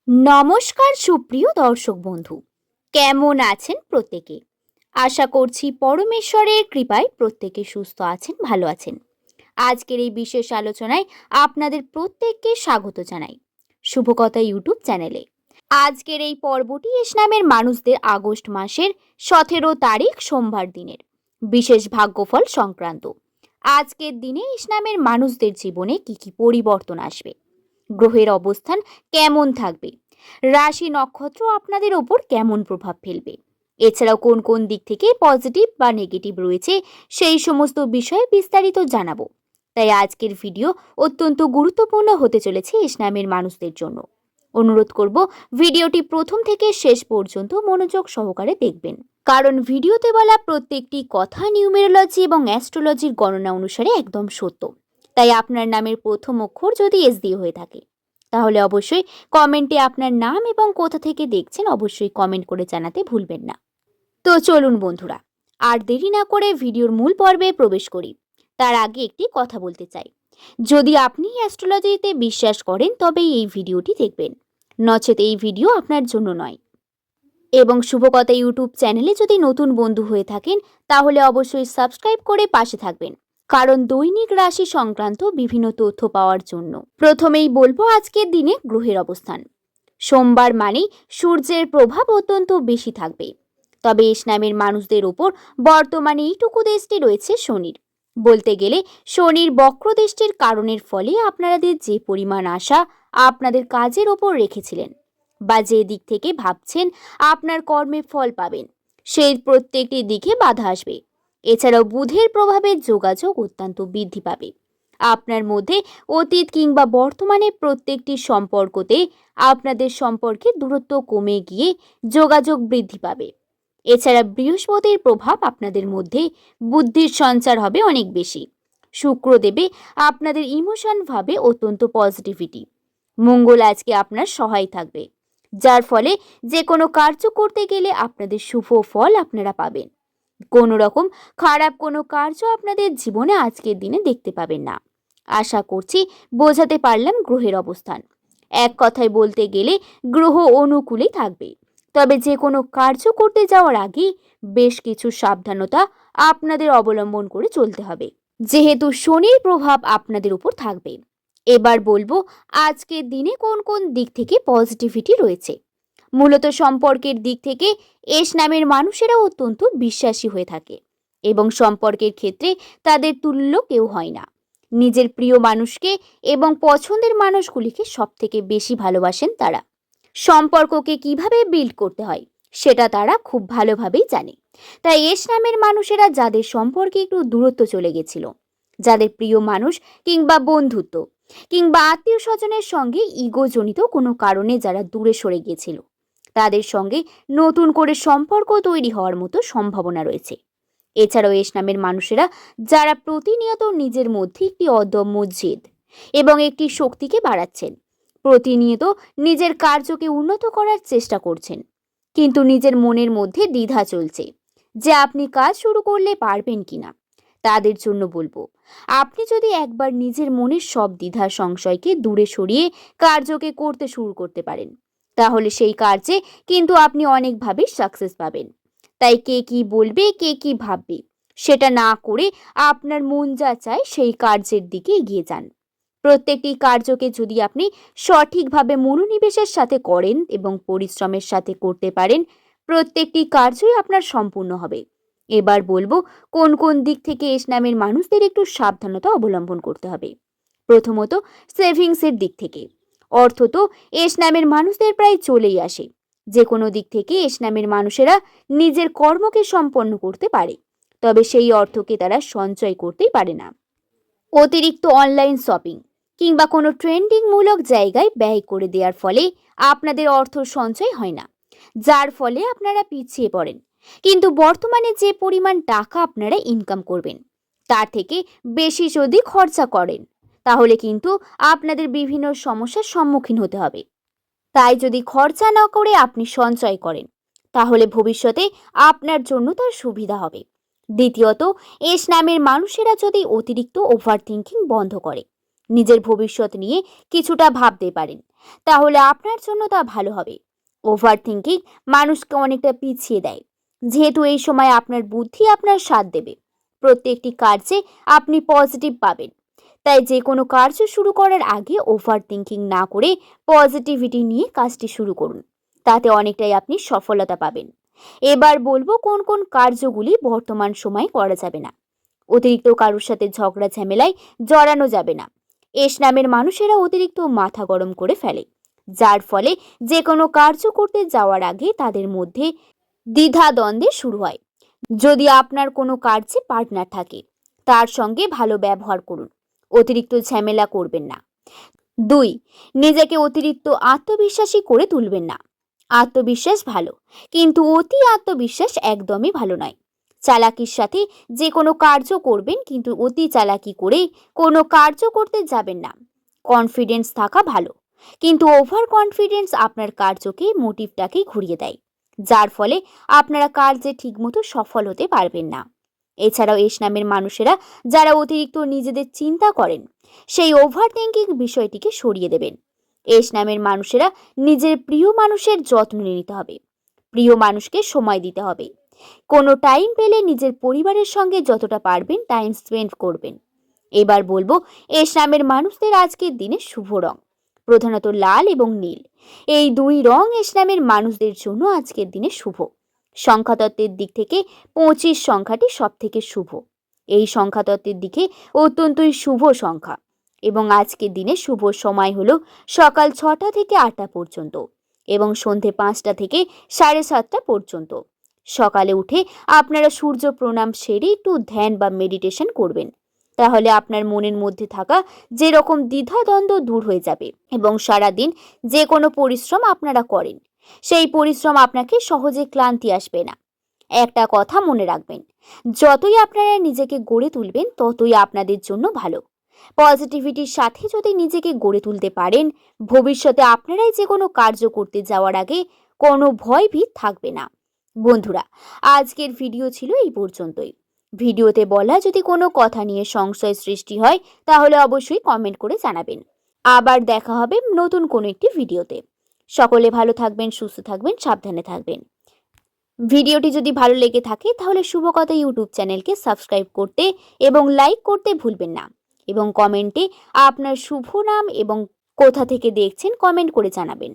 নমস্কার সুপ্রিয় দর্শক বন্ধু, কেমন আছেন প্রত্যেকে? আশা করছি পরমেশ্বরের কৃপায় প্রত্যেকে সুস্থ আছেন, ভালো আছেন। আজকের এই বিশেষ আলোচনায় আপনাদের প্রত্যেককে স্বাগত জানাই শুভকথা ইউটিউব চ্যানেলে। আজকের এই পর্বটি ইসলামের মানুষদের আগস্ট মাসের 17 তারিখ সোমবার দিনের বিশেষ ভাগ্যফল সংক্রান্ত। আজকের দিনে ইসলামের মানুষদের জীবনে কি কি পরিবর্তন আসবে, গ্রহের অবস্থান কেমন থাকবে, রাশি নক্ষত্র আপনাদের ওপর কেমন প্রভাব ফেলবে, এছাড়াও কোন কোন দিক থেকে পজিটিভ বা নেগেটিভ রয়েছে সেই সমস্ত বিষয়ে বিস্তারিত জানাবো। তাই আজকের ভিডিও অত্যন্ত গুরুত্বপূর্ণ হতে চলেছে ইসলামের মানুষদের জন্য। অনুরোধ করব ভিডিওটি প্রথম থেকে শেষ পর্যন্ত মনোযোগ সহকারে দেখবেন, কারণ ভিডিওতে বলা প্রত্যেকটি কথা নিউমেরোলজি এবং অ্যাস্ট্রোলজির গণনা অনুসারে একদম সত্য। তাই আপনার নামের প্রথম অক্ষর যদি এস দিয়ে হয়ে থাকে তাহলে অবশ্যই কমেন্টে আপনার নাম এবং কোথা থেকে দেখছেন অবশ্যই কমেন্ট করে জানাতে ভুলবেন না। তো চলুন বন্ধুরা, আর দেরি না করে ভিডিওর মূল পর্বে প্রবেশ করি। তার আগে একটি কথা বলতে চাই, যদি আপনি অ্যাস্ট্রোলজিতে বিশ্বাস করেন তবে এই ভিডিওটি দেখবেন, নচেত এই ভিডিও আপনার জন্য নয়। এবং শুভকথা ইউটিউব চ্যানেলে যদি নতুন বন্ধু হয়ে থাকেন তাহলে অবশ্যই সাবস্ক্রাইব করে পাশে থাকবেন, কারণ দৈনিক রাশি সংক্রান্ত বিভিন্ন তথ্য পাওয়ার জন্য। প্রথমেই বলবো আজকের দিনে গ্রহের অবস্থান। সোমবার মানেই সূর্যের প্রভাব অত্যন্ত বেশি থাকবে, তবে ইসলামের মানুষদের উপর বর্তমানে এইটুকু দৃষ্টি রয়েছে শনির। বলতে গেলে শনির বক্র দৃষ্টির কারণের ফলে আপনাদের যে পরিমাণ আশা আপনাদের কাজের ওপর রেখেছিলেন বা যে দিক থেকে ভাবছেন আপনার কর্মে ফল পাবেন, সেই প্রত্যেকটি দিকে বাধা আসবে। এছাড়াও বুধের প্রভাবে যোগাযোগ অত্যন্ত বৃদ্ধি পাবে। আপনার মধ্যে অতীত কিংবা বর্তমানে প্রত্যেকটি সম্পর্কতে আপনাদের সম্পর্কে দূরত্ব কমে গিয়ে যোগাযোগ বৃদ্ধি পাবে। এছাড়া বৃহস্পতির প্রভাব আপনাদের মধ্যে বুদ্ধির সঞ্চার হবে অনেক বেশি। শুক্র দেবে আপনাদের ইমোশন ভাবে অত্যন্ত পজিটিভিটি। মঙ্গল আজকে আপনার সহায় থাকবে, যার ফলে যে কোনো কার্য করতে গেলে আপনাদের শুভ ফল আপনারা পাবেন। কোনো রকম খারাপ কোনো কার্য আপনাদের জীবনে আজকের দিনে দেখতে পাবেন না। আশা করছি বোঝাতে পারলাম গ্রহের অবস্থান। এক কথায় বলতে গেলে গ্রহ অনুকূলেই থাকবে, তবে যে কোনো কার্য করতে যাওয়ার আগে বেশ কিছু সাবধানতা আপনাদের অবলম্বন করে চলতে হবে, যেহেতু শনির প্রভাব আপনাদের উপর থাকবে। এবার বলবো আজকের দিনে কোন কোন দিক থেকে পজিটিভিটি রয়েছে। মূলত সম্পর্কের দিক থেকে এস নামের মানুষেরা অত্যন্ত বিশ্বাসী হয়ে থাকে এবং সম্পর্কের ক্ষেত্রে তাদের তুল্য কেউ হয় না। নিজের প্রিয় মানুষকে এবং পছন্দের মানুষগুলিকে সব থেকে বেশি ভালোবাসেন তারা। সম্পর্ককে কিভাবে বিল্ড করতে হয় সেটা তারা খুব ভালোভাবেই জানে। তাই এস নামের মানুষেরা যাদের সম্পর্কে একটু দূরত্ব চলে গেছিল, যাদের প্রিয় মানুষ কিংবা বন্ধুত্ব কিংবা আত্মীয় স্বজনের সঙ্গে ইগোজনিত কোনো কারণে যারা দূরে সরে গিয়েছিল, তাদের সঙ্গে নতুন করে সম্পর্ক তৈরি হওয়ার মতো সম্ভাবনা রয়েছে। এছাড়াও এস নামের মানুষেরা যারা প্রতিনিয়ত নিজের মধ্যে একটি অদম্য জেদ এবং একটি শক্তিকে বাড়াচ্ছেন, প্রতিনিয়ত নিজের কার্যকে উন্নত করার চেষ্টা করছেন, কিন্তু নিজের মনের মধ্যে দ্বিধা চলছে যে আপনি কাজ শুরু করলে পারবেন কিনা, তাদের জন্য বলবো আপনি যদি একবার নিজের মনের সব দ্বিধা সংশয়কে দূরে সরিয়ে কার্যকে করতে শুরু করতে পারেন, তাহলে সেই কার্যে কিন্তু আপনি অনেকভাবে সাকসেস পাবেন। তাই কে কি বলবে, কে কি ভাববে সেটা না করে আপনার মন যা চায় সেই কার্যের দিকে এগিয়ে যান। প্রত্যেকটি কার্যকে যদি আপনি সঠিকভাবে মনোনিবেশের সাথে করেন এবং পরিশ্রমের সাথে করতে পারেন, প্রত্যেকটি কার্যই আপনার সম্পূর্ণ হবে। এবার বলবো কোন কোন দিক থেকে এস নামের মানুষদের একটু সাবধানতা অবলম্বন করতে হবে। প্রথমত সেভিংসের দিক থেকে। অর্থ তো এস নামের মানুষদের প্রায় চলেই আসে। যে কোনো দিক থেকে এস নামের মানুষেরা নিজের কর্মকে সম্পন্ন করতে পারে, তবে সেই অর্থকে তারা সঞ্চয় করতেই পারে না। অতিরিক্ত অনলাইন শপিং কিংবা কোনো ট্রেন্ডিং মূলক জায়গায় ব্যয় করে দেওয়ার ফলে আপনাদের অর্থ সঞ্চয় হয় না, যার ফলে আপনারা পিছিয়ে পড়েন। কিন্তু বর্তমানে যে পরিমাণ টাকা আপনারা ইনকাম করবেন তার থেকে বেশি যদি খরচা করেন তাহলে কিন্তু আপনাদের বিভিন্ন সমস্যার সম্মুখীন হতে হবে। তাই যদি খরচা না করে আপনি সঞ্চয় করেন তাহলে ভবিষ্যতে আপনার জন্য তার সুবিধা হবে। দ্বিতীয়ত এস নামের মানুষেরা যদি অতিরিক্ত ওভার থিঙ্কিং বন্ধ করে, নিজের ভবিষ্যৎ নিয়ে কিছুটা ভাবতে পারেন, তাহলে আপনার জন্য তা ভালো হবে। ওভার থিঙ্কিং মানুষকে অনেকটা পিছিয়ে দেয়, যেহেতু এই সময় আপনার বুদ্ধি আপনার সাথ দেবে। প্রত্যেকটি কার্যে আপনি পজিটিভ পাবেন। তাই যে কোনো কার্য শুরু করার আগে ওভার থিঙ্কিং না করে পজিটিভিটি নিয়ে কাজটি শুরু করুন, তাতে অনেকটাই আপনি সফলতা পাবেন। এবার বলবো কোন কোন কার্যগুলি বর্তমান সময়ে করা যাবে না। অতিরিক্ত কারোর সাথে ঝগড়া ঝামেলায় জড়ানো যাবে না। এস নামের মানুষেরা অতিরিক্ত মাথা গরম করে ফেলে, যার ফলে যে কোনো কার্য করতে যাওয়ার আগে তাদের মধ্যে দ্বিধা দ্বন্দ্বে শুরু হয়। যদি আপনার কোনো কার্যে পার্টনার থাকে, তার সঙ্গে ভালো ব্যবহার করুন, অতিরিক্ত ঝামেলা করবেন না। 2. নিজেকে অতিরিক্ত আত্মবিশ্বাসী করে তুলবেন না। আত্মবিশ্বাস ভালো, কিন্তু অতি আত্মবিশ্বাস একদমই ভালো নয়। চালাকির সাথে যে কোনো কার্য করবেন, কিন্তু অতি চালাকি করে কোনো কার্য করতে যাবেন না। কনফিডেন্স থাকা ভালো, কিন্তু ওভার কনফিডেন্স আপনার কার্যকে মোটিভটাকে ঘুরিয়ে দেয়, যার ফলে আপনারা কার্যে ঠিকমতো সফল হতে পারবেন না। এছাড়াও এস নামের মানুষেরা যারা অতিরিক্ত নিজেদের চিন্তা করেন, সেই ওভার থিঙ্কিং বিষয়টিকে সরিয়ে দেবেন। এস নামের মানুষেরা নিজের প্রিয় মানুষের যত্ন নিতে হবে, প্রিয় মানুষকে সময় দিতে হবে। কোনো টাইম পেলে নিজের পরিবারের সঙ্গে যতটা পারবেন টাইম স্পেন্ড করবেন। এবার বলবো এস নামের মানুষদের আজকের দিনে শুভ রং প্রধানত লাল এবং নীল। এই দুই রং এস নামের মানুষদের জন্য আজকের দিনে শুভ। সংখ্যাতত্ত্বের দিক থেকে 25 সংখ্যাটি সব থেকে শুভ। এই সংখ্যাতত্ত্বের দিকে অত্যন্তই শুভ সংখ্যা, এবং আজকের দিনে শুভ সময় হলো সকাল 6টা থেকে 8টা পর্যন্ত এবং সন্ধে 5টা থেকে 7:30 পর্যন্ত। সকালে উঠে আপনারা সূর্য প্রণাম সেরে একটু ধ্যান বা মেডিটেশন করবেন, তাহলে আপনার মনের মধ্যে থাকা যেরকম দ্বিধাদ্বন্দ্ব দূর হয়ে যাবে এবং সারাদিন যে কোনো পরিশ্রম আপনারা করেন, সেই পরিশ্রম আপনাকে সহজে ক্লান্তি আসবে না। একটা কথা মনে রাখবেন, যতই আপনারা নিজেকে গড়ে তুলবেন ততই আপনাদের জন্য ভালো। পজিটিভিটির সাথে যদি নিজেকে গড়ে তুলতে পারেন, ভবিষ্যতে আপনারাই যে কোনো কার্য করতে যাওয়ার আগে কোনো ভয়ভীত থাকবে না। বন্ধুরা, আজকের ভিডিও ছিল এই পর্যন্তই। ভিডিওতে বলা যদি কোনো কথা নিয়ে সংশয় সৃষ্টি হয়, তাহলে অবশ্যই কমেন্ট করে জানাবেন। আবার দেখা হবে নতুন কোনো একটি ভিডিওতে। সকলে ভালো থাকবেন, সুস্থ থাকবেন, সাবধানে থাকবেন। ভিডিওটি যদি ভালো লেগে থাকে তাহলে শুভকথা ইউটিউব চ্যানেলকে সাবস্ক্রাইব করতে এবং লাইক করতে ভুলবেন না, এবং কমেন্টে আপনার শুভ নাম এবং কোথা থেকে দেখছেন কমেন্ট করে জানাবেন।